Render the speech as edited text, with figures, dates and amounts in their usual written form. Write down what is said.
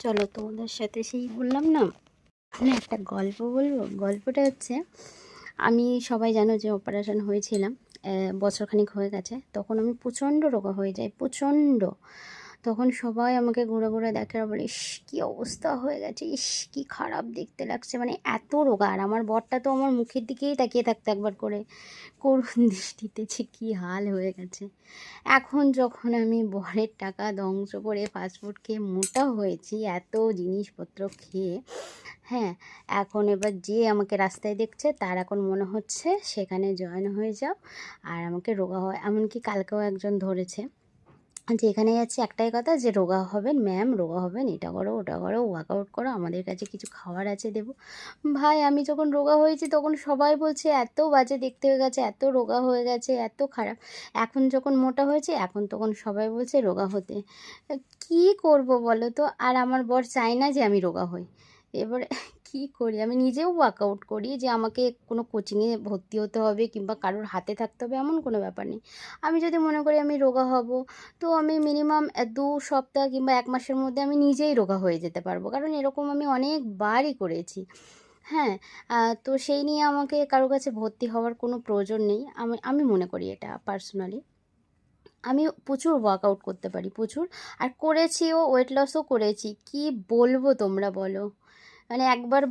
চলো তোমাদের সাথে সেই বললাম না, মানে একটা গল্প বলবো। গল্পটা হচ্ছে, আমি সবাই জানো যে অপারেশন হয়েছিলাম, বছরখানিক হয়ে গেছে। তখন আমি প্রচণ্ড রোগা হয়ে যাই, প্রচণ্ড। তখন সবাই আমাকে ঘুরে ঘুরে দেখে আর বলে, ইস কী অবস্থা হয়ে গেছে, ইস কী খারাপ দেখতে লাগছে, মানে এত রোগা। আর আমার বরটা তো আমার মুখের দিকেই তাকিয়ে থাকতো একবার করে, করুণ দৃষ্টিতে, যে কী হাল হয়ে গেছে। এখন যখন আমি বরের টাকা ধ্বংস করে ফাস্টফুড খেয়ে মোটা হয়েছি, এত জিনিসপত্র খেয়ে, হ্যাঁ, এখন এবার যে আমাকে রাস্তায় দেখছে তার এখন মনে হচ্ছে সেখানে জয়েন হয়ে যাও, আর আমাকে রোগা হয়। এমনকি কালকেও একজন ধরেছে যে এখানে যাচ্ছে, একটাই কথা যে রোগা হবেন ম্যাম, রোগা হবেন, এটা করো ওটা করো, ওয়ার্কআউট করো, আমাদের কাছে কিছু খাবার আছে দেবো। ভাই আমি যখন রোগা হয়েছি তখন সবাই বলছে এত বাজে দেখতে হয়ে গেছে, এত রোগা হয়ে গেছে, এত খারাপ। এখন যখন মোটা হয়েছে এখন তখন সবাই বলছে রোগা হতে। কি করব বলো তো? আর আমার বর চায় না যে আমি রোগা হই। এবারে কি করি? আমি নিজেও ওয়ার্কআউট করি, যে আমাকে কোনো কোচিংয়ে ভর্তি হতে হবে কিংবা কারোর হাতে থাকতে হবে এমন কোনো ব্যাপার নেই। আমি যদি মনে করি আমি রোগা হব, তো আমি মিনিমাম 2 সপ্তাহ কিংবা 1 মাসের মধ্যে আমি নিজেই রোগা হয়ে যেতে পারবো, কারণ এরকম আমি অনেকবারই করেছি। হ্যাঁ, তো সেই নিয়ে আমাকে কারো কাছে ভর্তি হওয়ার কোনো প্রয়োজন নেই। আমি আমি মনে করি এটা পার্সোনালি। আমি প্রচুর ওয়ার্কআউট করতে পারি, প্রচুর। আর করেছিও, ওয়েট লসও করেছি। কি বলবো তোমরা বলো? মানে একবার